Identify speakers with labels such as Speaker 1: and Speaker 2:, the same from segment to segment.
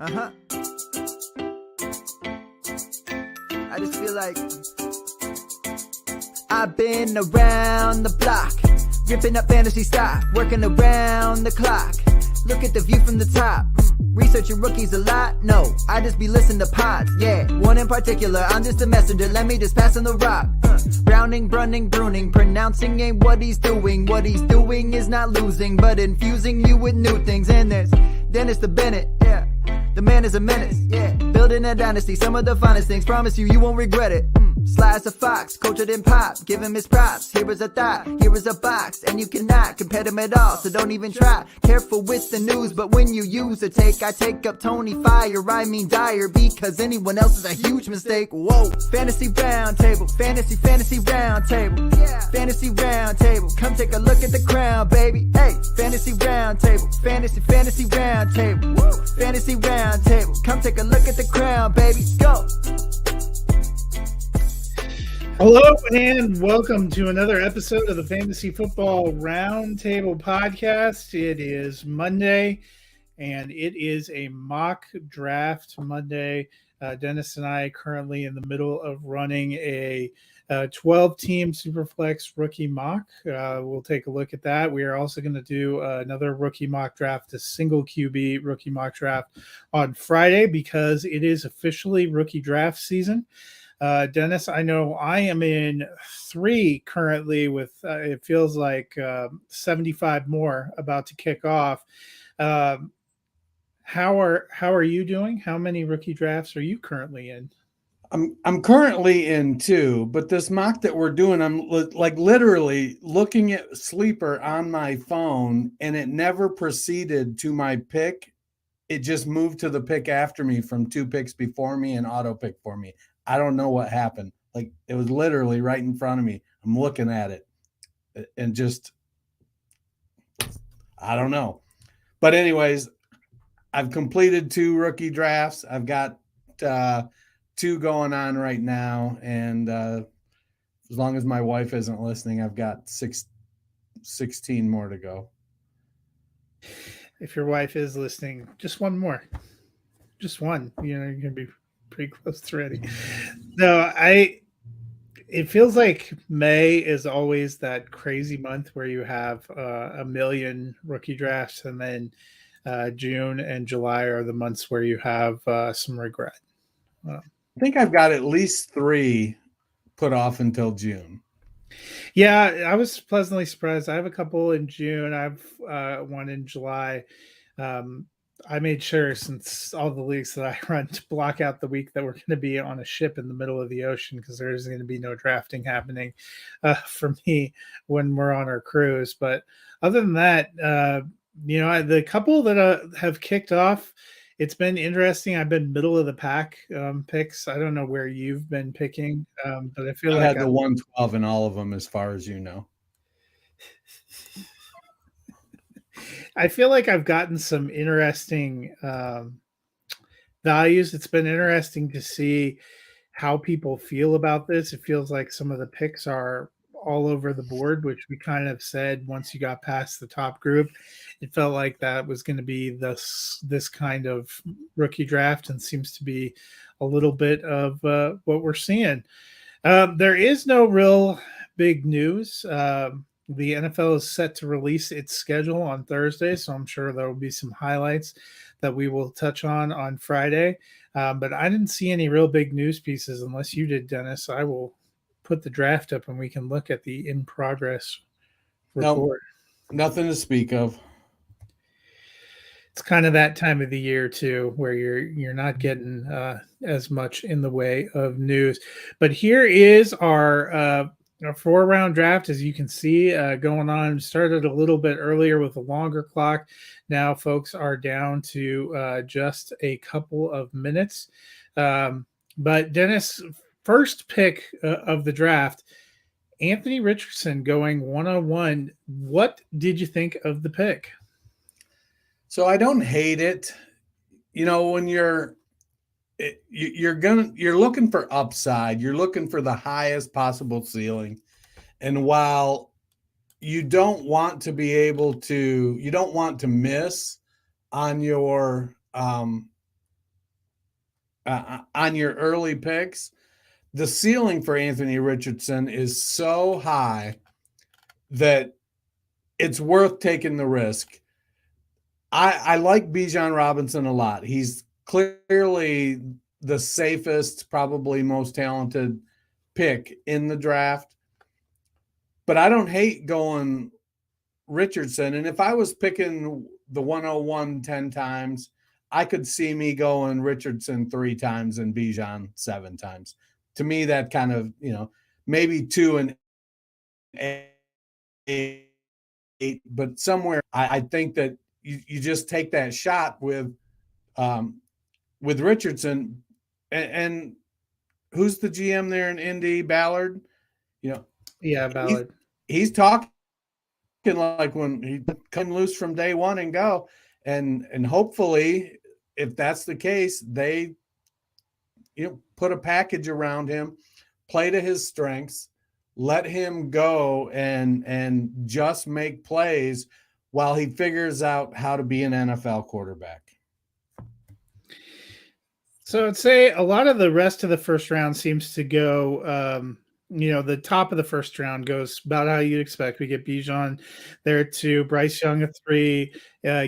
Speaker 1: Uh-huh. I just feel like I've been around the block, ripping up fantasy stock, working around the clock. Look at the view from the top. Researching rookies a lot? No, I just be listening to pods. Yeah, one in particular, I'm just a messenger. Let me just pass on the rock. Browning, brunning, pruning, pronouncing ain't what he's doing. What he's doing is not losing, but infusing you with new things. And there's Dennis the Bennett, yeah. The man is a menace, yeah. Building a dynasty, some of the finest things. Promise you won't regret it. Sly as a fox, cultured in pop. Give him his props. Here is a thought, here is a box, and you cannot compare them at all. So don't even try. Careful with the news, but when you use a take, I take up Tony Fire. I mean Dyer, because anyone else is a huge mistake. Whoa, fantasy round table, fantasy round table, yeah. Fantasy round table. Come take a look at the crown, baby. Hey, fantasy round table, fantasy round table, woo. Fantasy round table. Come take a look at the crown, baby. Go.
Speaker 2: Hello and welcome to another episode of the Fantasy Football Roundtable Podcast. It is Monday and it is a mock draft Monday. Dennis and I are currently in the middle of running a 12-team Superflex rookie mock. We'll take a look at that. We are also going to do another rookie mock draft, a single QB rookie mock draft on Friday because it is officially rookie draft season. Dennis, I know I am in 3 currently with it feels like 75 more about to kick off. How are you doing? How many rookie drafts are you currently in?
Speaker 3: I'm currently in 2, but this mock that we're doing, I'm like literally looking at Sleeper on my phone, and it never proceeded to my pick. It just moved to the pick after me from 2 picks before me and auto pick for me. I don't know what happened. Like, it was literally right in front of me. I'm looking at it and just, I don't know. But anyways, I've completed 2 rookie drafts. I've got 2 going on right now. And as long as my wife isn't listening, I've got 16 more to go.
Speaker 2: If your wife is listening, just one more. Just one. You're going to be pretty close to ready. No, it feels like May is always that crazy month where you have a million rookie drafts, and then June and July are the months where you have some regret.
Speaker 3: I think I've got at least 3 put off until June.
Speaker 2: Yeah, I was pleasantly surprised. I have a couple in June. I have one in July. I made sure, since all the leagues that I run, to block out the week that we're going to be on a ship in the middle of the ocean, because there's going to be no drafting happening for me when we're on our cruise. But other than that, the couple that have kicked off, it's been interesting. I've been middle of the pack picks. I don't know where you've been picking, but I feel
Speaker 3: I
Speaker 2: like
Speaker 3: had the 112 in all of them, as far as you know.
Speaker 2: I feel like I've gotten some interesting values. It's been interesting to see how people feel about this. It feels like some of the picks are all over the board, which we kind of said once you got past the top group. It felt like that was going to be this kind of rookie draft, and seems to be a little bit of what we're seeing. There is no real big news. The NFL is set to release its schedule on Thursday, so I'm sure there will be some highlights that we will touch on Friday. But I didn't see any real big news pieces unless you did, Dennis. I will put the draft up and we can look at the in progress report.
Speaker 3: Nope, nothing to speak of.
Speaker 2: It's kind of that time of the year too, where you're not getting as much in the way of news. But here is our 4-round draft, as you can see, going on. Started a little bit earlier with a longer clock. Now folks are down to just a couple of minutes. But Dennis, first pick of the draft, Anthony Richardson going 101. What did you think of the pick?
Speaker 3: So I don't hate it. You know, when you're looking for upside, you're looking for the highest possible ceiling. And while you don't want to miss on your on your early picks, the ceiling for Anthony Richardson is so high that it's worth taking the risk. I like Bijan Robinson a lot. He's clearly the safest, probably most talented pick in the draft. But I don't hate going Richardson. And if I was picking the 101 10 times, I could see me going Richardson 3 times and Bijan 7 times. To me, that kind of, maybe 2 and 8, but somewhere I think that you just take that shot with Richardson. And who's the GM there in Indy? Ballard?
Speaker 2: Yeah, Ballard.
Speaker 3: He's talking like when he come loose from day one and go. And hopefully, if that's the case, they put a package around him, play to his strengths, let him go and just make plays while he figures out how to be an NFL quarterback.
Speaker 2: So I'd say a lot of the rest of the first round seems to go, the top of the first round goes about how you'd expect. We get Bijan there at 2, Bryce Young at 3,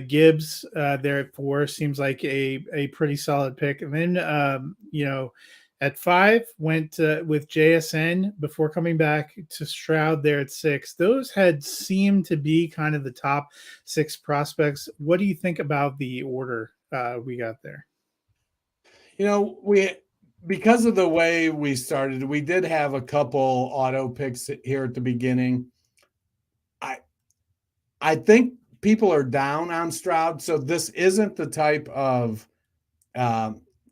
Speaker 2: Gibbs there at 4 seems like a pretty solid pick. And then, at 5 went with JSN before coming back to Stroud there at 6. Those had seemed to be kind of the top 6 prospects. What do you think about the order we got there?
Speaker 3: Because of the way we started, we did have a couple auto picks here at the beginning. I think people are down on Stroud, so this isn't the type of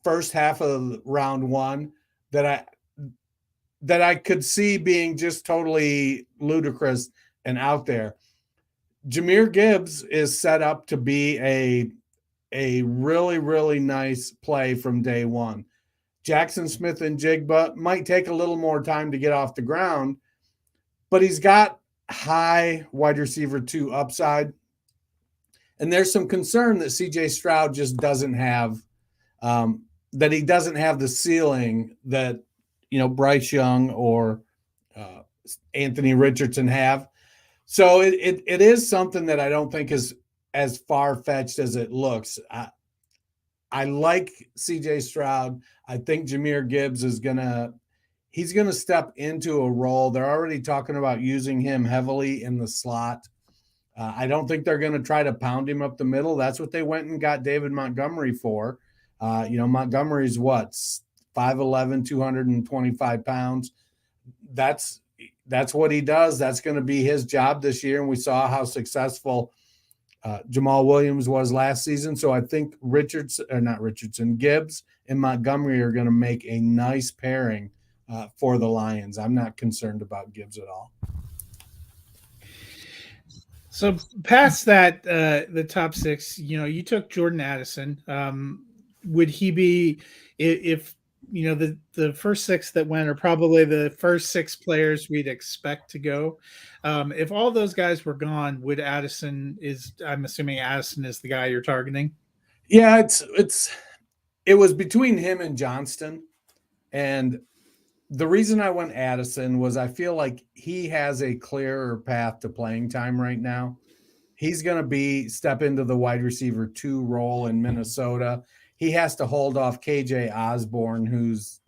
Speaker 3: first half of round 1 that I could see being just totally ludicrous and out there. Jahmyr Gibbs is set up to be a really, really nice play from day one. Jackson Smith and Jigba might take a little more time to get off the ground, but he's got high wide receiver 2 upside. And there's some concern that CJ Stroud just doesn't have, that he doesn't have the ceiling that, Bryce Young or Anthony Richardson have. So it is something that I don't think is as far-fetched as it looks. I like CJ Stroud. I think Jahmyr Gibbs is he's going to step into a role. They're already talking about using him heavily in the slot. I don't think they're going to try to pound him up the middle. That's what they went and got David Montgomery for. Montgomery's 5'11", 225 pounds. That's what he does. That's going to be his job this year. And we saw how successful Jamal Williams was last season. So I think Gibbs and Montgomery are going to make a nice pairing for the Lions. I'm not concerned about Gibbs at all.
Speaker 2: So past that, the top 6, you took Jordan Addison. Would he be, if the first 6 that went are probably the first 6 players we'd expect to go? If all those guys were gone, I'm assuming Addison is the guy you're targeting?
Speaker 3: Yeah, it was between him and Johnston. And the reason I went Addison was I feel like he has a clearer path to playing time right now. He's going to step into the wide receiver 2 role in Minnesota. He has to hold off KJ Osborne, who's,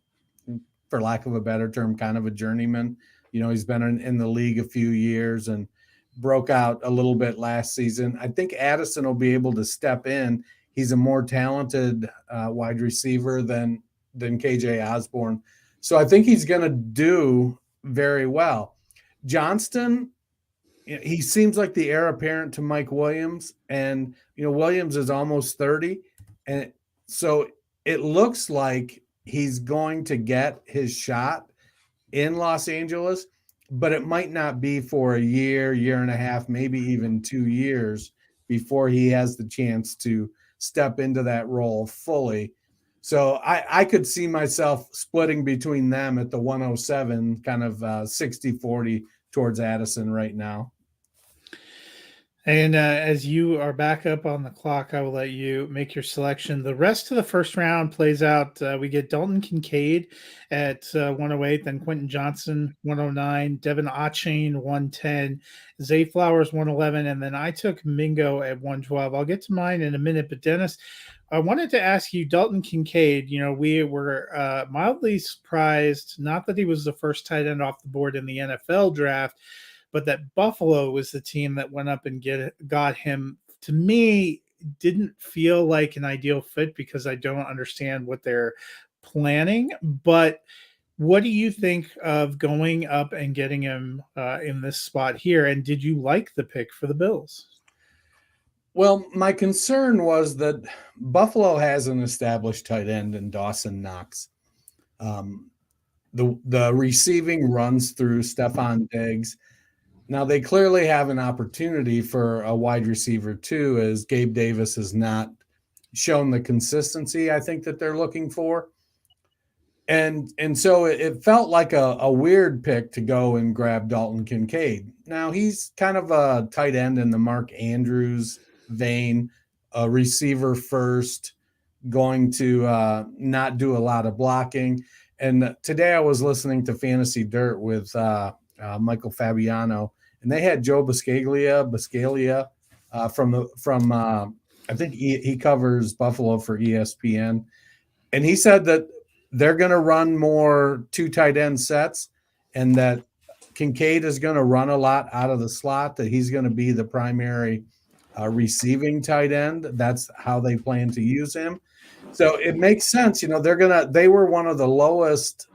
Speaker 3: for lack of a better term, kind of a journeyman. He's been in the league a few years and broke out a little bit last season. I think Addison will be able to step in. He's a more talented wide receiver than KJ Osborne. So I think he's going to do very well. Johnston, he seems like the heir apparent to Mike Williams. And, Williams is almost 30. And so it looks like he's going to get his shot in Los Angeles, but it might not be for a year and a half, maybe even 2 years before he has the chance to step into that role fully. So I could see myself splitting between them at the 107, kind of 60-40 towards Addison right now.
Speaker 2: And as you are back up on the clock, I will let you make your selection. The rest of the first round plays out. We get Dalton Kincaid at 108, then Quentin Johnson 109, Devin Achane 110, Zay Flowers 111, and then I took Mingo at 112. I'll get to mine in a minute, but Dennis, I wanted to ask you, Dalton Kincaid. We were mildly surprised, not that he was the first tight end off the board in the NFL draft, but that Buffalo was the team that went up and got him. To me, didn't feel like an ideal fit because I don't understand what they're planning. But what do you think of going up and getting him in this spot here? And did you like the pick for the Bills?
Speaker 3: Well, my concern was that Buffalo has an established tight end in Dawson Knox. The receiving runs through Stephon Diggs. Now, they clearly have an opportunity for a wide receiver too, as Gabe Davis has not shown the consistency I think that they're looking for. And so it felt like a weird pick to go and grab Dalton Kincaid. Now, he's kind of a tight end in the Mark Andrews vein, a receiver first, going to not do a lot of blocking. And today I was listening to Fantasy Dirt with Michael Fabiano, and they had Joe Buscaglia from I think he covers Buffalo for ESPN, and he said that they're going to run more two tight end sets, and that Kincaid is going to run a lot out of the slot, that he's going to be the primary receiving tight end. That's how they plan to use him. So it makes sense. They were one of the lowest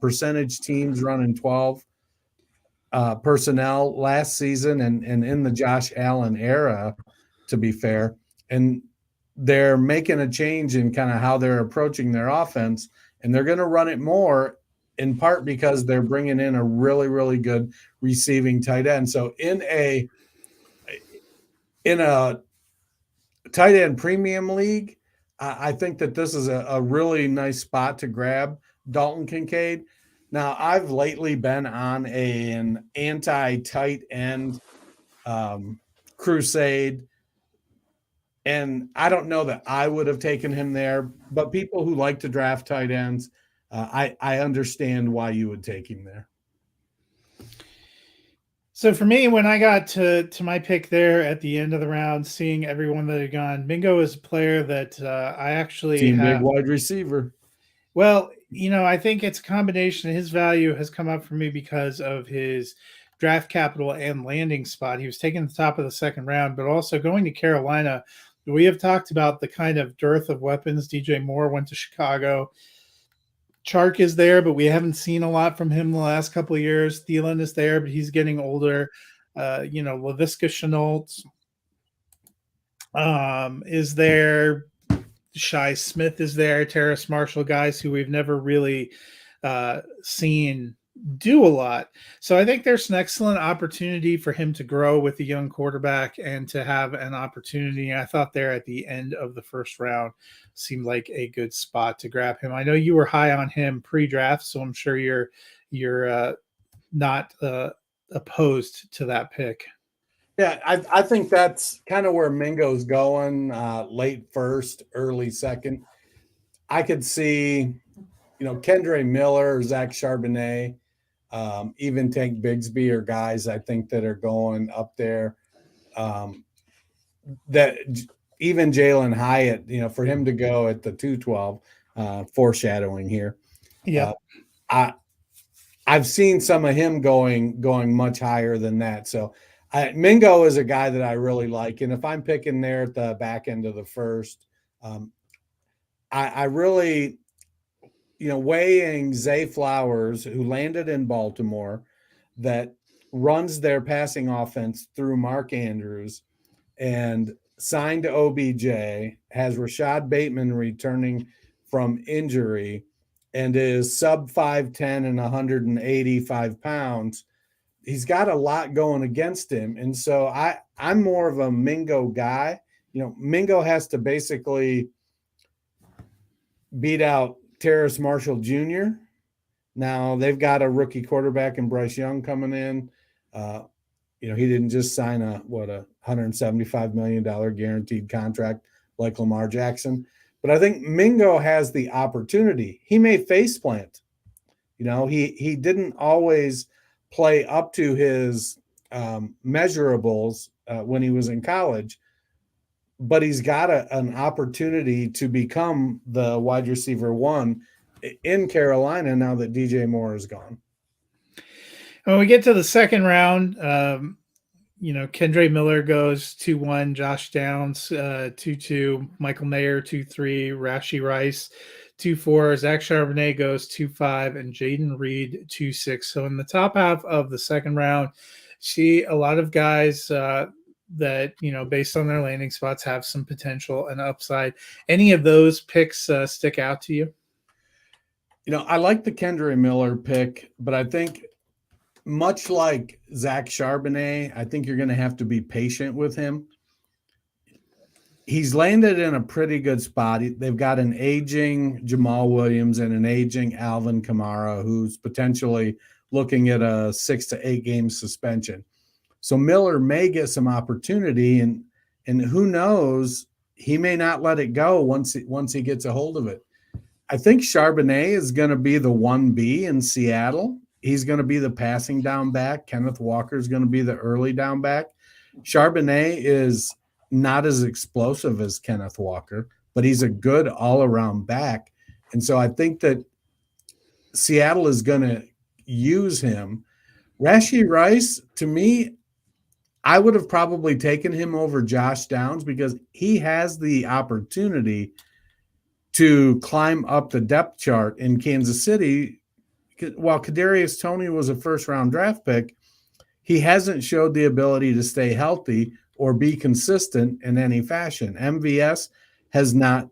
Speaker 3: percentage teams running 12 personnel last season and in the Josh Allen era, to be fair. And they're making a change in kind of how they're approaching their offense, and they're going to run it more, in part because they're bringing in a really, really good receiving tight end. So in a tight end premium league, I think that this is a really nice spot to grab Dalton Kincaid. Now, I've lately been on an anti-tight end crusade, and I don't know that I would have taken him there, but people who like to draft tight ends, I understand why you would take him there.
Speaker 2: So for me, when I got to my pick there at the end of the round, seeing everyone that had gone, Mingo is a player that I actually
Speaker 3: big wide receiver.
Speaker 2: Well, I think it's a combination. His value has come up for me because of his draft capital and landing spot. He was taken at the top of the second round, but also going to Carolina. We have talked about the kind of dearth of weapons. DJ Moore went to Chicago. Chark is there, but we haven't seen a lot from him the last couple of years. Thielen is there, but he's getting older. Laviska Shenault is there. Shi Smith is there. Terrace Marshall, guys who we've never really seen do a lot. So I think there's an excellent opportunity for him to grow with a young quarterback and to have an opportunity. I thought there at the end of the first round seemed like a good spot to grab him. I know you were high on him pre-draft, so I'm sure you're not opposed to that pick.
Speaker 3: Yeah, I think that's kind of where Mingo's going, late first, early second. I could see, Kendre Miller, Zach Charbonnet, even Tank Bigsby are guys I think that are going up there. That even Jalen Hyatt, for him to go at the 212, foreshadowing here.
Speaker 2: Yeah,
Speaker 3: I've seen some of him going much higher than that. So Mingo is a guy that I really like, and if I'm picking there at the back end of the first, I really, weighing Zay Flowers, who landed in Baltimore, that runs their passing offense through Mark Andrews, and signed to OBJ, has Rashad Bateman returning from injury, and is sub 5'10" and 185 pounds. He's got a lot going against him. And so I'm more of a Mingo guy. Mingo has to basically beat out Terrace Marshall Jr. Now they've got a rookie quarterback in Bryce Young coming in. He didn't just sign a $175 million guaranteed contract like Lamar Jackson. But I think Mingo has the opportunity. He may faceplant. He didn't always play up to his measurables when he was in college, but he's got an opportunity to become the wide receiver one in Carolina now that DJ Moore is gone.
Speaker 2: When we get to the second round, Kendre Miller goes 2-1, Josh Downs 2-2, Michael Mayer 2-3, Rashee Rice 2-4, Zach Charbonnet goes 2-5, and Jaden Reed 2-6. So in the top half of the second round, see a lot of guys that, based on their landing spots, have some potential and upside. Any of those picks stick out to you?
Speaker 3: I like the Kendre Miller pick, but I think much like Zach Charbonnet, I think you're going to have to be patient with him. He's landed in a pretty good spot. They've got an aging Jamal Williams and an aging Alvin Kamara, who's potentially looking at a 6 to 8 game suspension. So Miller may get some opportunity, and who knows, he may not let it go once he gets a hold of it. I think Charbonnet is going to be the 1B in Seattle. He's going to be the passing down back. Kenneth Walker is going to be the early down back. Charbonnet is not as explosive as Kenneth Walker, but he's a good all-around back. And so I think that Seattle is going to use him. Rashee Rice, to me, I would have probably taken him over Josh Downs because he has the opportunity to climb up the depth chart in Kansas City. While Kadarius Toney was a first-round draft pick, he hasn't showed the ability to stay healthy or be consistent in any fashion. MVS has not,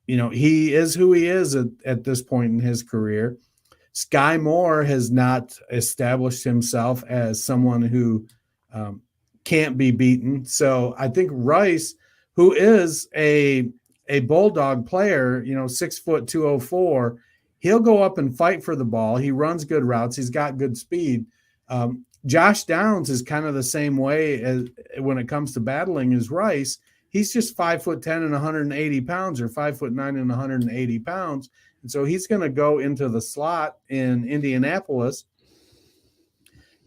Speaker 3: he is who he is at this point in his career. Sky Moore has not established himself as someone who can't be beaten. So I think Rice, who is a bulldog player, 6 foot 204, he'll go up and fight for the ball. He runs good routes. He's got good speed. Josh Downs is kind of the same way as when it comes to battling as Rice. He's just 5'10" and 180 pounds, or 5'9" and 180 pounds. And so he's going to go into the slot in Indianapolis.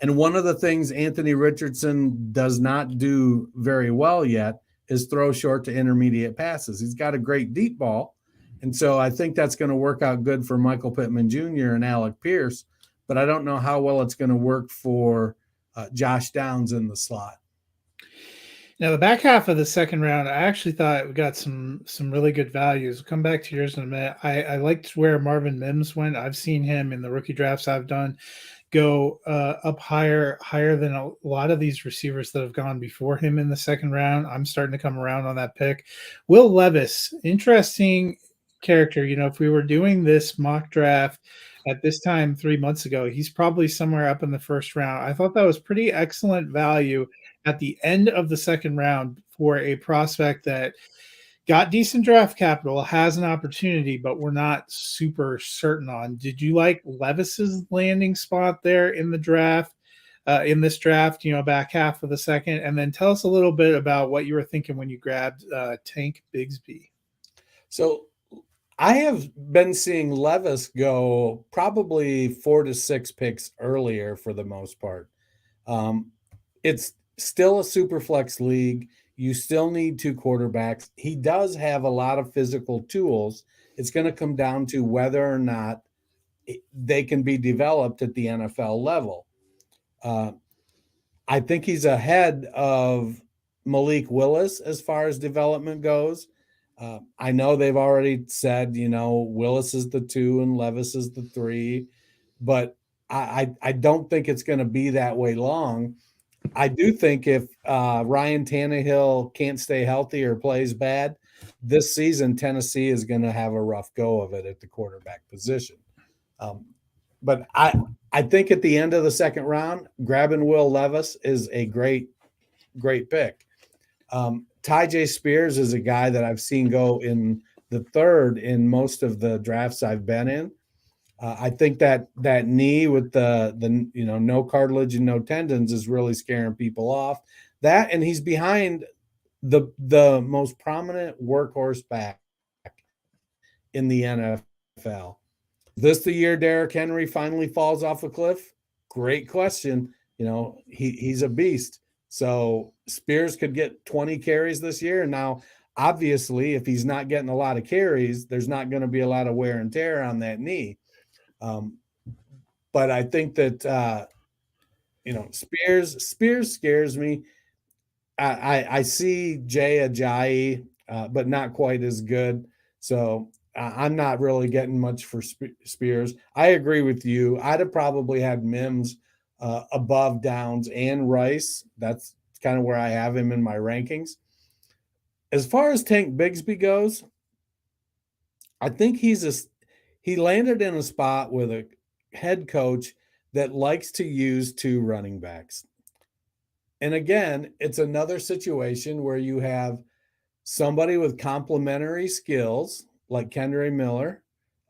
Speaker 3: And one of the things Anthony Richardson does not do very well yet is throw short to intermediate passes. He's got a great deep ball. And so I think that's going to work out good for Michael Pittman Jr. and Alec Pierce, but I don't know how well it's going to work for Josh Downs in the slot.
Speaker 2: Now, the back half of the second round, I actually thought we got some really good values. We'll come back to yours in a minute. I liked where Marvin Mims went. I've seen him in the rookie drafts I've done go up higher than a lot of these receivers that have gone before him in the second round. I'm starting to come around on that pick. Will Levis, interesting character. If we were doing this mock draft at this time 3 months ago, he's probably somewhere up in the first round. I thought that was pretty excellent value at the end of the second round for a prospect that got decent draft capital, has an opportunity, but we're not super certain on. Did you like Levis's landing spot there in the draft, in this draft, back half of the second? And then tell us a little bit about what you were thinking when you grabbed Tank Bigsby.
Speaker 3: So I have been seeing Levis go probably 4 to 6 picks earlier for the most part. It's still a super flex league. You still need 2 quarterbacks. He does have a lot of physical tools. It's going to come down to whether or not they can be developed at the NFL level. I think he's ahead of Malik Willis as far as development goes. I know they've already said, Willis is the 2 and Levis is the 3, but I don't think it's going to be that way long. I do think if Ryan Tannehill can't stay healthy or plays bad this season, Tennessee is going to have a rough go of it at the quarterback position. But I think at the end of the second round, grabbing Will Levis is a great pick. Tyjae Spears is a guy that I've seen go in the 3rd in most of the drafts I've been in. I think that knee with the no cartilage and no tendons is really scaring people off. That, and he's behind the most prominent workhorse back in the NFL. This the year Derrick Henry finally falls off a cliff? Great question. He's a beast. So Spears could get 20 carries this year. And now, obviously, if he's not getting a lot of carries, there's not going to be a lot of wear and tear on that knee. But I think that Spears scares me. I see Jay Ajayi, but not quite as good. So I'm not really getting much for Spears. I agree with you. I'd have probably had Mims above Downs and Rice. That's kind of where I have him in my rankings. As far as Tank Bigsby goes, I think he landed in a spot with a head coach that likes to use two running backs. And again, it's another situation where you have somebody with complementary skills like Kendre Miller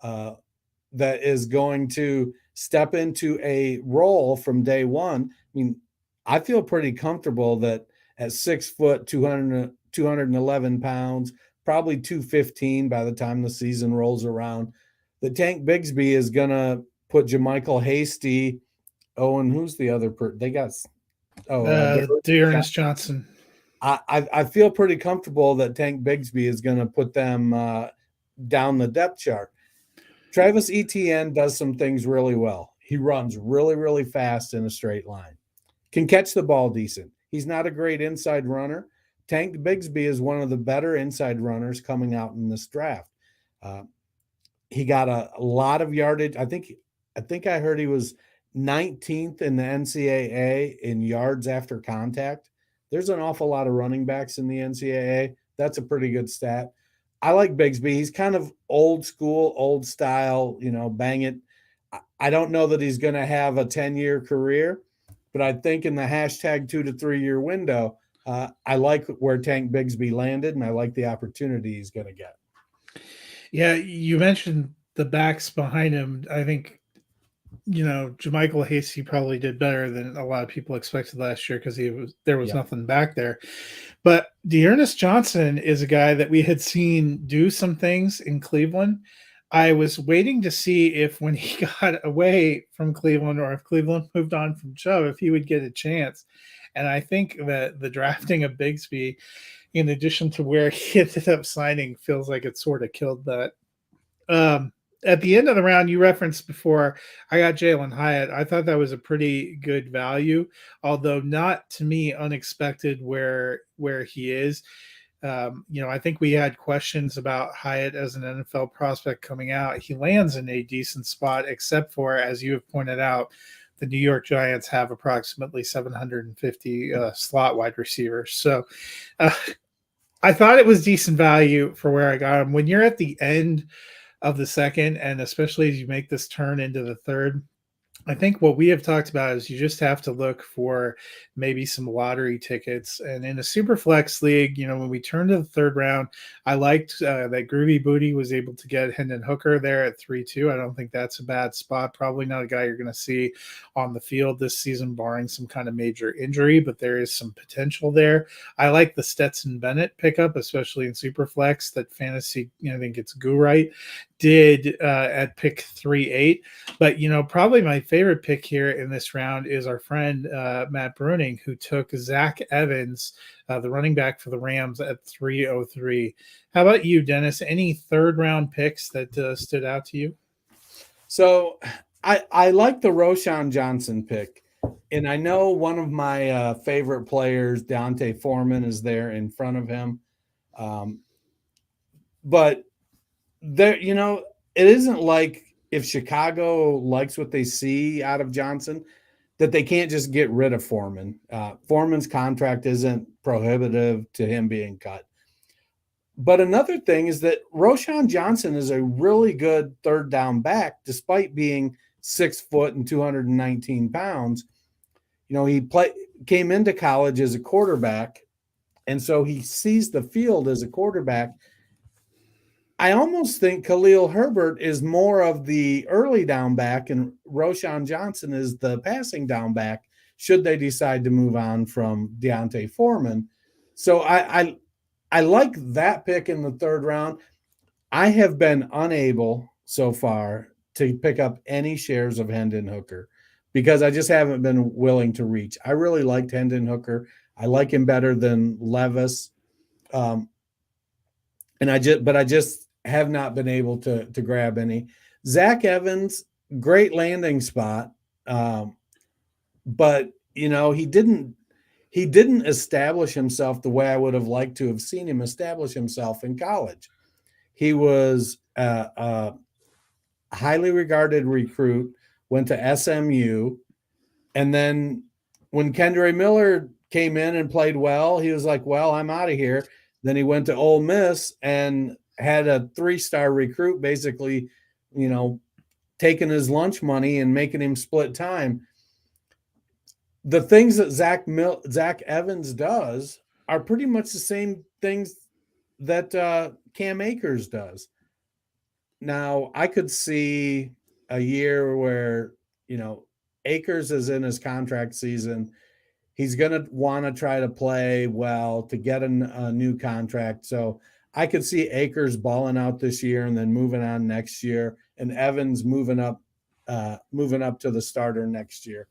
Speaker 3: that is going to step into a role from day one. I mean, I feel pretty comfortable that at 6 foot, 211 pounds, probably 215 by the time the season rolls around, that Tank Bigsby is going to put JaMycal Hasty. Oh, and who's the other they got
Speaker 2: D'Ernest Johnson.
Speaker 3: I feel pretty comfortable that Tank Bigsby is going to put them down the depth chart. Travis Etienne does some things really well. He runs really, really fast in a straight line. Can catch the ball decent. He's not a great inside runner. Tank Bigsby is one of the better inside runners coming out in this draft. He got a lot of yardage. I think I heard he was 19th in the NCAA in yards after contact. There's an awful lot of running backs in the NCAA. That's a pretty good stat. I like Bigsby. He's kind of old school, old style, bang it. I don't know that he's going to have a 10-year career, but I think in the hashtag 2 to 3 year window, I like where Tank Bigsby landed, and I like the opportunity he's going to get.
Speaker 2: Yeah, you mentioned the backs behind him. I think, JaMycal Hasty probably did better than a lot of people expected last year because there was nothing back there. But D'Ernest Johnson is a guy that we had seen do some things in Cleveland. I was waiting to see if when he got away from Cleveland or if Cleveland moved on from Chubb, if he would get a chance. And I think that the drafting of Bigsby, in addition to where he ended up signing, feels like it sort of killed that. At the end of the round, you referenced before, I got Jalen Hyatt. I thought that was a pretty good value, although not to me unexpected where he is. I think we had questions about Hyatt as an NFL prospect coming out. He lands in a decent spot, except for, as you have pointed out, the New York Giants have approximately 750 slot wide receivers. So I thought it was decent value for where I got him. When you're at the end of the second, and especially as you make this turn into the third, I think what we have talked about is you just have to look for maybe some lottery tickets. And in a super flex league, when we turn to the third round, I liked that Groovy Booty was able to get Hendon Hooker there at 3-2. I don't think that's a bad spot. Probably not a guy you're going to see on the field this season, barring some kind of major injury, but there is some potential there. I like the Stetson Bennett pickup, especially in super flex, that fantasy, I think it's Goo did at pick 3-8. But, probably my favorite pick here in this round is our friend Matt Bruning, who took Zach Evans, the running back for the Rams, at 303. How about you, Dennis? Any third round picks that stood out to you?
Speaker 3: So I like the Roschon Johnson pick. And I know one of my favorite players, D'Onta Foreman, is there in front of him. But there, it isn't like if Chicago likes what they see out of Johnson, that they can't just get rid of Foreman. Foreman's contract isn't prohibitive to him being cut. But another thing is that Roschon Johnson is a really good third down back, despite being 6 foot and 219 pounds. He came into college as a quarterback, and so he sees the field as a quarterback. I almost think Khalil Herbert is more of the early down back and Roschon Johnson is the passing down back, should they decide to move on from Deontay Foreman. So I like that pick in the third round. I have been unable so far to pick up any shares of Hendon Hooker because I just haven't been willing to reach. I really liked Hendon Hooker. I like him better than Levis. And I just have not been able to grab any. Zach Evans, great landing spot. But he didn't establish himself the way I would have liked to have seen him establish himself in college. He was a highly regarded recruit, went to SMU, and then when Kendre Miller came in and played well, he was like, well, I'm out of here. Then he went to Ole Miss and had a 3-star recruit basically, taking his lunch money and making him split time. The things that Zach Evans does are pretty much the same things that Cam Akers does. Now, I could see a year where, Akers is in his contract season. He's going to want to try to play well to get a new contract. So I could see Akers balling out this year and then moving on next year, and Evans moving up to the starter next year.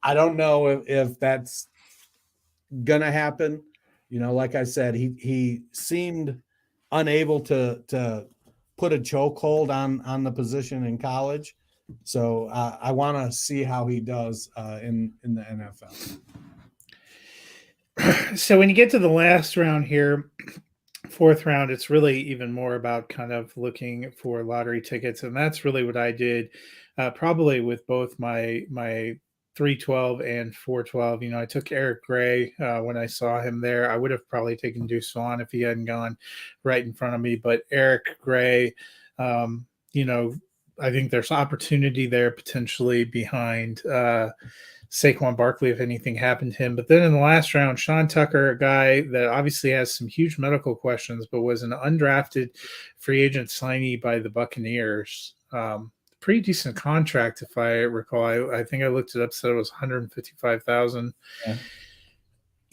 Speaker 3: I don't know if that's going to happen. Like I said, he seemed unable to put a chokehold on the position in college. So I want to see how he does in the NFL.
Speaker 2: So when you get to the last round here, fourth round, it's really even more about kind of looking for lottery tickets. And that's really what I did probably with both my 312 and 412. I took Eric Gray when I saw him there. I would have probably taken Deuce Vaughn if he hadn't gone right in front of me. But Eric Gray, I think there's opportunity there potentially behind Saquon Barkley if anything happened to him. But then in the last round, Sean Tucker, a guy that obviously has some huge medical questions, but was an undrafted free agent signee by the Buccaneers. Pretty decent contract, if I recall. I think I looked it up, said it was $155,000.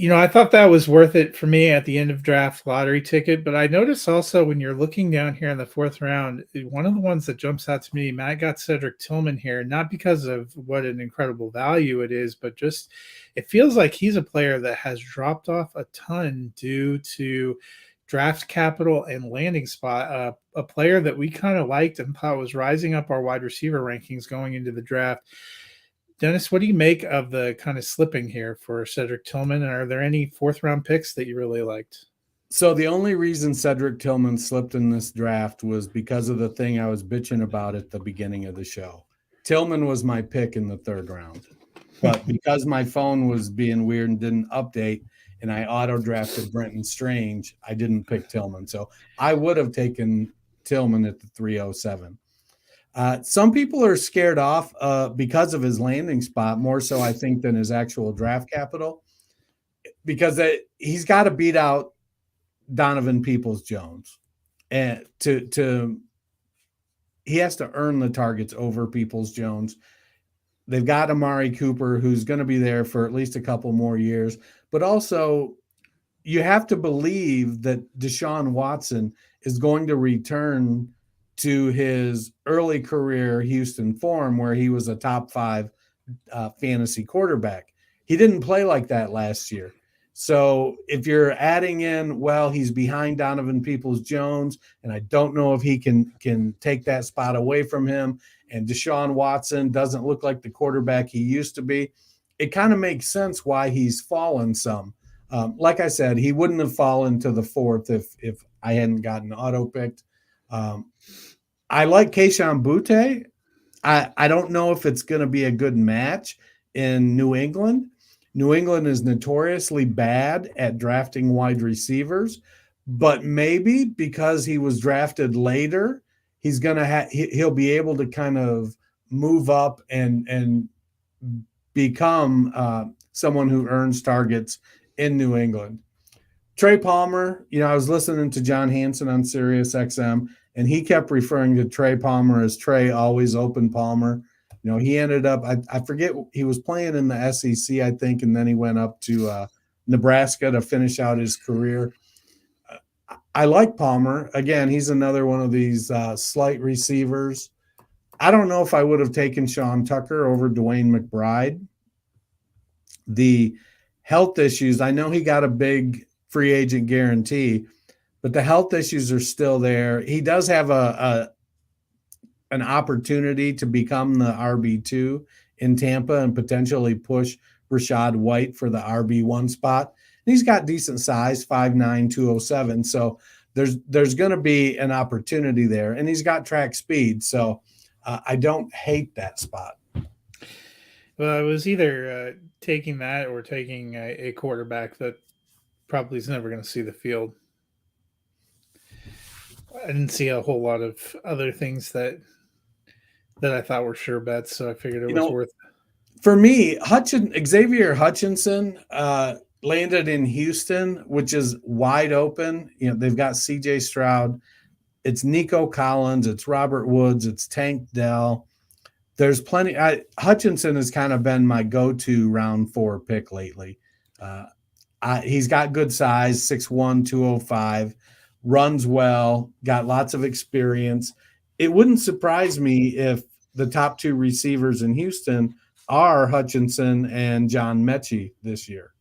Speaker 2: Yeah. I thought that was worth it for me at the end of draft lottery ticket. But I noticed also when you're looking down here in the fourth round, one of the ones that jumps out to me, Matt got Cedric Tillman here, not because of what an incredible value it is, but just it feels like he's a player that has dropped off a ton due to draft capital and landing spot, a player that we kind of liked and thought was rising up our wide receiver rankings going into the draft. Dennis, what do you make of the kind of slipping here for Cedric Tillman? And are there any fourth round picks that you really liked?
Speaker 3: So the only reason Cedric Tillman slipped in this draft was because of the thing I was bitching about at the beginning of the show. Tillman was my pick in the third round, but because my phone was being weird and didn't update, and I auto-drafted Brenton Strange, I didn't pick Tillman. So I would have taken Tillman at the 307. Some people are scared off because of his landing spot, more so I think than his actual draft capital, because he's got to beat out Donovan Peoples-Jones. And he has to earn the targets over Peoples-Jones. They've got Amari Cooper, who's going to be there for at least a couple more years. But also, you have to believe that Deshaun Watson is going to return to his early career Houston form where he was a top 5 fantasy quarterback. He didn't play like that last year. So if you're adding in, well, he's behind Donovan Peoples-Jones, and I don't know if he can take that spot away from him, and Deshaun Watson doesn't look like the quarterback he used to be, it kind of makes sense why he's fallen some. Like I said, he wouldn't have fallen to the fourth if I hadn't gotten auto-picked. I like Kayshon Boutte. I don't know if it's going to be a good match in New England. New England is notoriously bad at drafting wide receivers, but maybe because he was drafted later, he'll be able to kind of move up and become someone who earns targets in New England. Trey Palmer, I was listening to John Hansen on Sirius XM, and he kept referring to Trey Palmer as Trey Always Open Palmer. He ended up, I forget, he was playing in the SEC, I think, and then he went up to Nebraska to finish out his career. I like Palmer. Again, he's another one of these slight receivers. I don't know if I would have taken Sean Tucker over Dwayne McBride. The health issues, I know he got a big free agent guarantee, but the health issues are still there. He does have an opportunity to become the RB2 in Tampa and potentially push Rachaad White for the RB1 spot. And he's got decent size, 5'9", 207. So there's going to be an opportunity there. And he's got track speed. So I don't hate that spot.
Speaker 2: Well, I was either taking that or taking a quarterback that probably is never going to see the field. I didn't see a whole lot of other things that I thought were sure bets, so I figured it was worth it.
Speaker 3: For me, Xavier Hutchinson landed in Houston, which is wide open. They've got CJ Stroud. It's Nico Collins. It's Robert Woods. It's Tank Dell. There's plenty. Hutchinson has kind of been my go-to round 4 pick lately. He's got good size, 6'1", 205, runs well, got lots of experience. It wouldn't surprise me if the top 2 receivers in Houston are Hutchinson and John Mechie this year.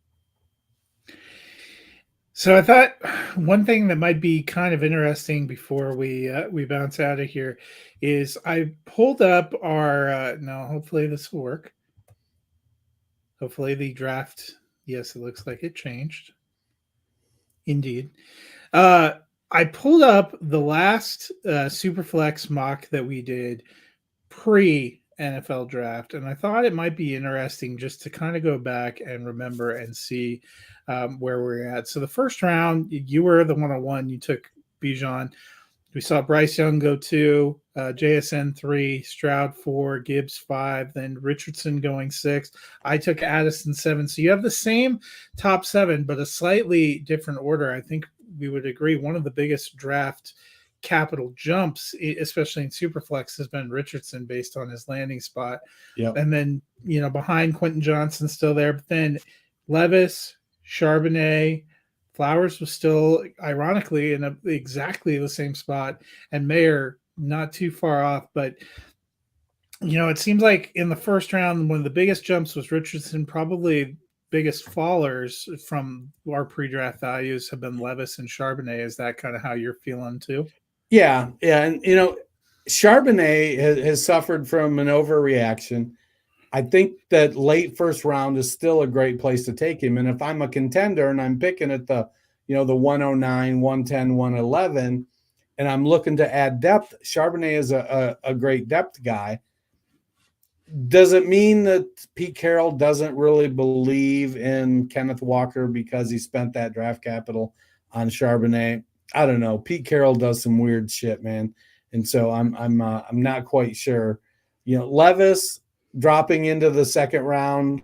Speaker 2: So I thought one thing that might be kind of interesting before we bounce out of here is I pulled up our hopefully this will work. Hopefully the draft, yes, it looks like it changed. Indeed. I pulled up the last Superflex mock that we did pre-NFL draft, and I thought it might be interesting just to kind of go back and remember and see where we're at. So the first round, you were the 101. You took Bijan. We saw Bryce Young go 2, JSN 3, Stroud 4, Gibbs 5, then Richardson going 6. I took Addison 7. So you have the same top 7, but a slightly different order. I think we would agree one of the biggest draft capital jumps, especially in Superflex, has been Richardson based on his landing spot.
Speaker 3: Yep.
Speaker 2: And then, behind Quentin Johnson still there, but then Levis, Charbonnet, Flowers was still, ironically, in exactly the same spot, and Mayer not too far off. But, it seems like in the first round, one of the biggest jumps was Richardson. Probably biggest fallers from our pre-draft values have been Levis and Charbonnet. Is that kind of how you're feeling too?
Speaker 3: Yeah. And, Charbonnet has suffered from an overreaction. I think that late first round is still a great place to take him. And if I'm a contender and I'm picking at the 109, 110, 111, and I'm looking to add depth, Charbonnet is a great depth guy. Does it mean that Pete Carroll doesn't really believe in Kenneth Walker because he spent that draft capital on Charbonnet? I don't know. Pete Carroll does some weird shit, man. And so I'm not quite sure. Levis dropping into the second round,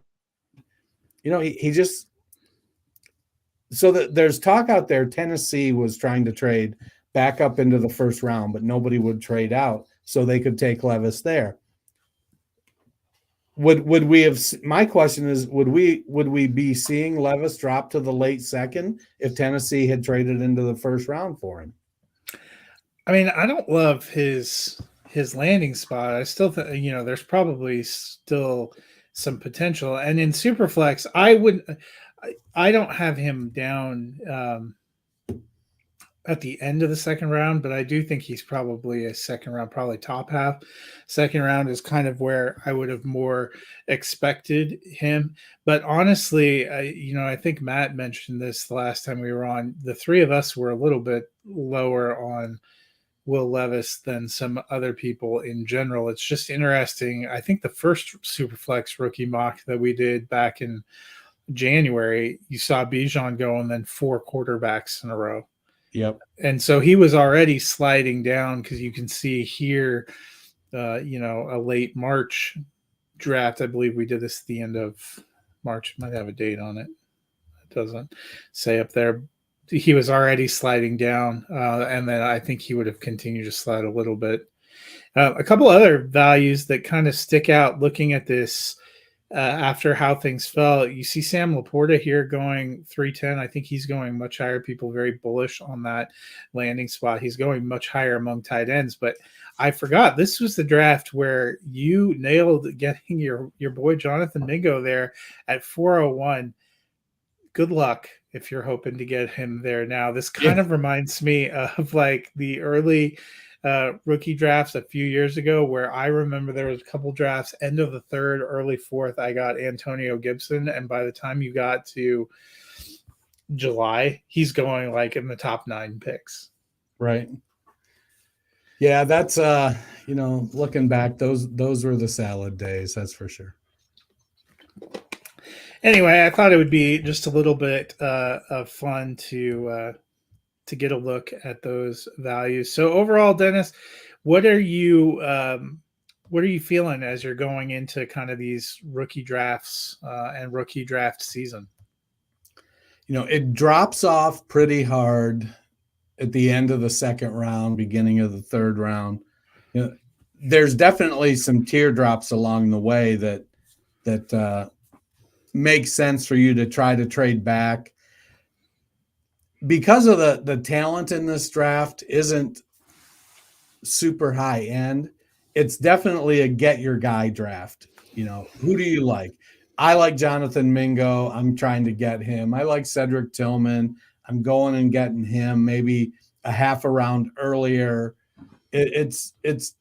Speaker 3: he just, so that there's talk out there. Tennessee was trying to trade back up into the first round, but nobody would trade out, so they could take Levis there. Would we have? My question is, would we be seeing Levis drop to the late second if Tennessee had traded into the first round for him?
Speaker 2: I mean, I don't love his landing spot. I still think, there's probably still some potential. And in Superflex, I don't have him down at the end of the second round, but I do think he's probably a second round, probably top half. Second round is kind of where I would have more expected him. But honestly, I think Matt mentioned this the last time we were on. The three of us were a little bit lower on Will Levis than some other people in general. It's just interesting. I think the first Superflex rookie mock that we did back in January, you saw Bijan go and then 4 quarterbacks in a row.
Speaker 3: Yep.
Speaker 2: And so he was already sliding down because you can see here, a late March draft. I believe we did this at the end of March. It might have a date on it. It doesn't say up there. He was already sliding down, and then I think he would have continued to slide a little bit. A couple other values that kind of stick out looking at this after how things fell. You see Sam Laporta here going 310. I think he's going much higher. People very bullish on that landing spot. He's going much higher among tight ends. But I forgot this was the draft where you nailed getting your boy Jonathan Mingo there at 401. Good luck if you're hoping to get him there now. This kind of reminds me of like the early rookie drafts a few years ago, where I remember there was a couple drafts, end of the third, early fourth, I got Antonio Gibson, and by the time you got to July, he's going like in the top 9 picks.
Speaker 3: Right. Yeah, that's looking back, those were the salad days, that's for sure.
Speaker 2: Anyway, I thought it would be just a little bit of fun to get a look at those values. So overall, Dennis, what are you feeling as you're going into kind of these rookie drafts and rookie draft season?
Speaker 3: It drops off pretty hard at the end of the second round, beginning of the third round. There's definitely some teardrops along the way that makes sense for you to try to trade back. Because of the talent in this draft isn't super high end, it's definitely a get your guy draft. Who do you like? I like Jonathan Mingo. I'm trying to get him. I like Cedric Tillman. I'm going and getting him maybe a half a round earlier. It's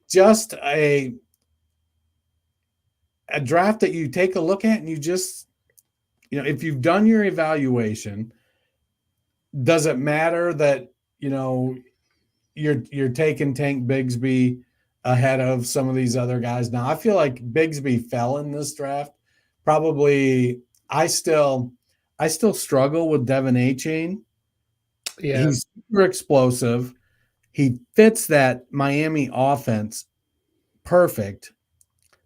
Speaker 3: just a draft that you take a look at and you just, if you've done your evaluation, does it matter that, you're taking Tank Bigsby ahead of some of these other guys? Now, I feel like Bigsby fell in this draft. Probably, I still struggle with Devin Achane.
Speaker 2: Yeah.
Speaker 3: He's super explosive. He fits that Miami offense perfect.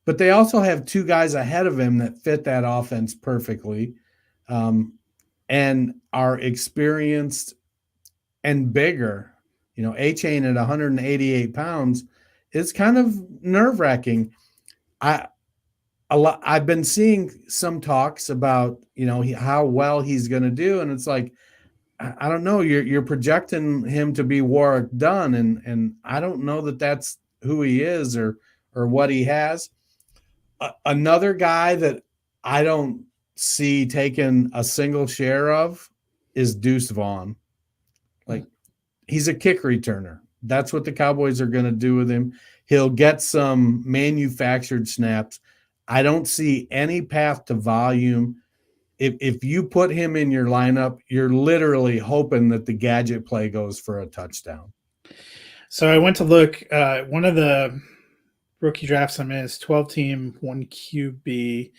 Speaker 3: But they also have 2 guys ahead of him that fit that offense perfectly, and are experienced and bigger. Achane at 188 pounds is kind of nerve-wracking. I've been seeing some talks about how well he's going to do, and it's like, I don't know. You're projecting him to be Warrick Dunn, and I don't know that that's who he is or what he has. Another guy that I don't see taking a single share of is Deuce Vaughn. Like, he's a kick returner. That's what the Cowboys are going to do with him. He'll get some manufactured snaps. I don't see any path to volume. If you put him in your lineup, you're literally hoping that the gadget play goes for a touchdown.
Speaker 2: So I went to look. One of the rookie drafts I'm in is 12-team, 1 QB.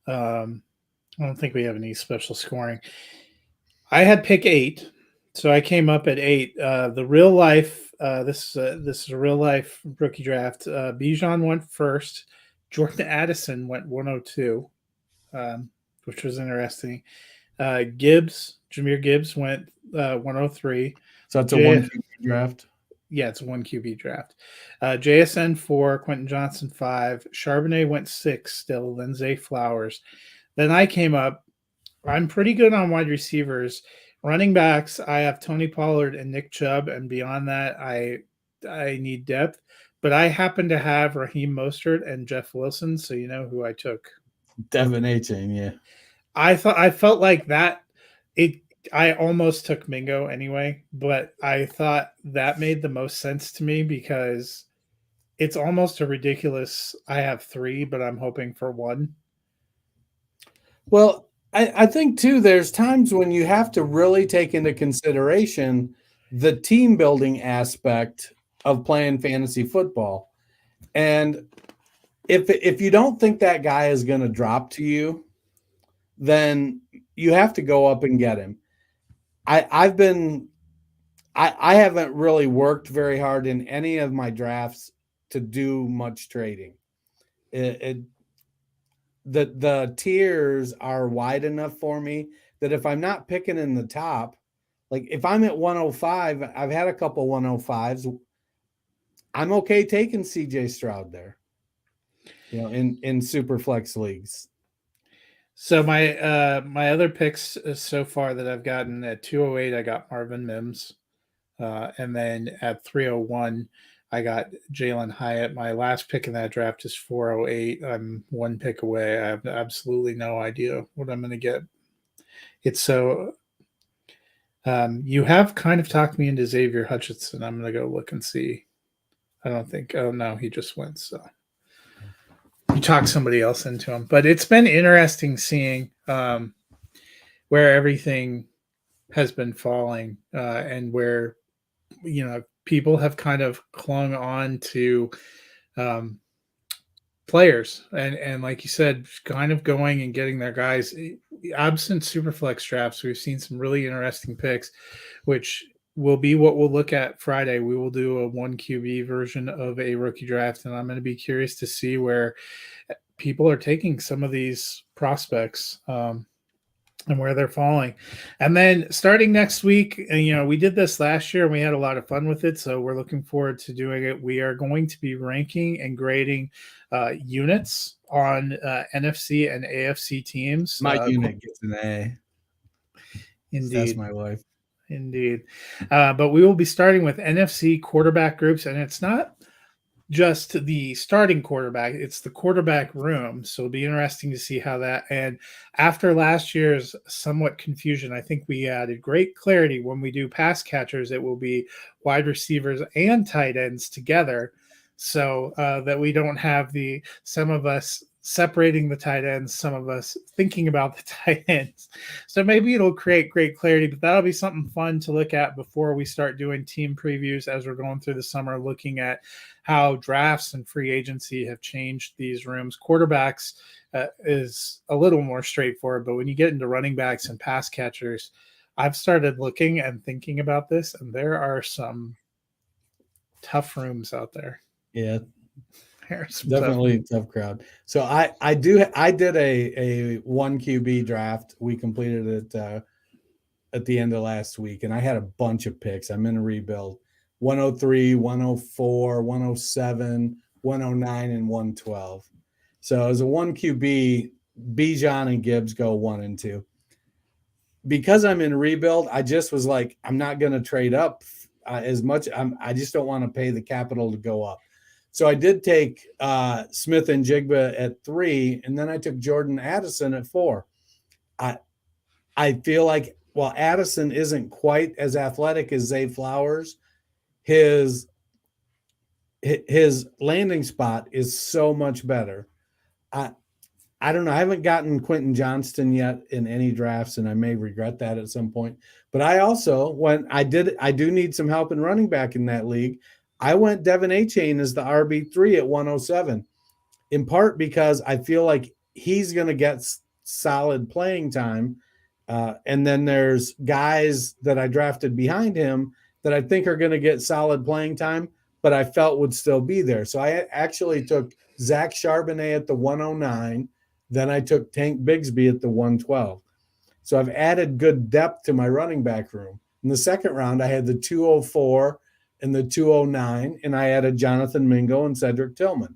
Speaker 2: I don't think we have any special scoring. I had pick 8, so I came up at 8. The real life, this is a real life rookie draft. Bijan went first. Jordan Addison went 102, which was interesting. Jahmyr Gibbs went 103.
Speaker 3: So that's a 1 QB draft.
Speaker 2: Yeah, it's a 1 QB draft. JSN 4, Quentin Johnson 5, Charbonnet went 6 still, then Zay Flowers. Then I came up. I'm pretty good on wide receivers. Running backs, I have Tony Pollard and Nick Chubb, and beyond that, I need depth. But I happen to have Raheem Mostert and Jeff Wilson, so you know who I took.
Speaker 3: Devin Achane, yeah.
Speaker 2: I felt like that. I almost took Mingo anyway, but I thought that made the most sense to me because it's almost a ridiculous. I have 3, but I'm hoping for 1.
Speaker 3: Well, I think too, there's times when you have to really take into consideration the team building aspect of playing fantasy football. And if you don't think that guy is going to drop to you, then you have to go up and get him. I haven't really worked very hard in any of my drafts to do much trading. The tiers are wide enough for me that if I'm not picking in the top, like if I'm at 105, I've had a couple 105s. I'm okay taking CJ Stroud there, in super flex leagues.
Speaker 2: So my other picks so far that I've gotten at 208, I got Marvin Mims, and then at 301, I got Jalen Hyatt. My last pick in that draft is 408. I'm one pick away. I have absolutely no idea what I'm going to get. It's so. You have kind of talked me into Xavier Hutchinson. I'm going to go look and see. I don't think. Oh no, he just went. So you talked somebody else into him, but it's been interesting seeing where everything has been falling and where people have kind of clung on to players and like you said, kind of going and getting their guys. Absent Superflex drafts, we've seen some really interesting picks, which will be what we'll look at Friday. We will do a 1 QB version of a rookie draft, and I'm going to be curious to see where people are taking some of these prospects and where they're falling. And then starting next week, and, we did this last year and we had a lot of fun with it, so we're looking forward to doing it. We are going to be ranking and grading units on NFC and AFC teams.
Speaker 3: My unit gets an A.
Speaker 2: Indeed.
Speaker 3: That's my wife.
Speaker 2: Indeed. But we will be starting with NFC quarterback groups, and it's not just the starting quarterback, it's the quarterback room. So it'll be interesting to see how that, and after last year's somewhat confusion, I think we added great clarity. When we do pass catchers, it will be wide receivers and tight ends together, so that we don't have some of us separating the tight ends, some of us thinking about the tight ends. So maybe it'll create great clarity, but that'll be something fun to look at before we start doing team previews as we're going through the summer, looking at how drafts and free agency have changed these rooms. Quarterbacks is a little more straightforward, but when you get into running backs and pass catchers, I've started looking and thinking about this, and there are some tough rooms out there.
Speaker 3: Yeah. Definitely a tough crowd. So I did a 1 QB draft. We completed it at the end of last week, and I had a bunch of picks. I'm in a rebuild. 103, 104, 107, 109, and 112. So as a 1 QB, Bijan and Gibbs go 1 and 2. Because I'm in rebuild, I just was like, I'm not going to trade up as much. I just don't want to pay the capital to go up. So I did take Smith and Jigba at 3, and then I took Jordan Addison at 4. I feel like, while Addison isn't quite as athletic as Zay Flowers, his landing spot is so much better. I don't know. I haven't gotten Quentin Johnston yet in any drafts, and I may regret that at some point. But I also, I do need some help in running back in that league. I went Devin Achane as the RB3 at 107, in part because I feel like he's going to get solid playing time. And then there's guys that I drafted behind him that I think are going to get solid playing time, but I felt would still be there. So I actually took Zach Charbonnet at the 109. Then I took Tank Bigsby at the 112. So I've added good depth to my running back room. In the second round, I had the 204 and the 209, and I added Jonathan Mingo and Cedric Tillman.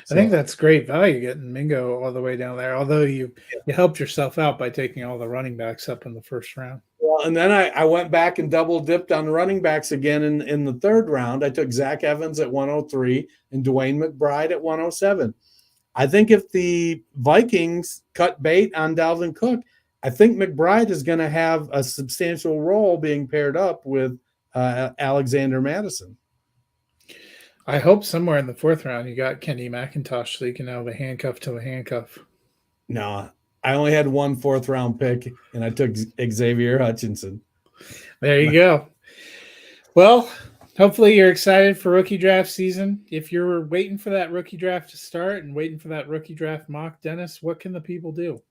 Speaker 2: So, I think that's great value getting Mingo all the way down there, although you helped yourself out by taking all the running backs up in the first round.
Speaker 3: Well, and then I went back and double dipped on running backs again in the third round. I took Zach Evans at 103 and Dwayne McBride at 107. I think if the Vikings cut bait on Dalvin Cook, I think McBride is going to have a substantial role being paired up with Alexander Madison.
Speaker 2: I hope somewhere in the fourth round you got Kenny McIntosh so you can have a handcuff to a handcuff.
Speaker 3: No, I only had 1 4th-round pick, and I took Xavier Hutchinson.
Speaker 2: There you go. Well, hopefully you're excited for rookie draft season. If you're waiting for that rookie draft to start and waiting for that rookie draft mock, Dennis, what can the people do?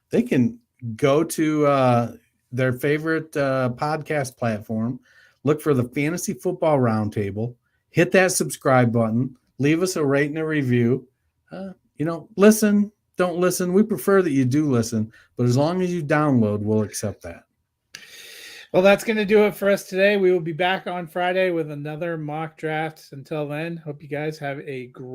Speaker 3: They can go to their favorite podcast platform, look for the Fantasy Football Roundtable, hit that subscribe button, leave us a rate and a review. Listen, don't listen. We prefer that you do listen, but as long as you download, we'll accept that.
Speaker 2: Well, that's going to do it for us today. We will be back on Friday with another mock draft. Until then, hope you guys have a great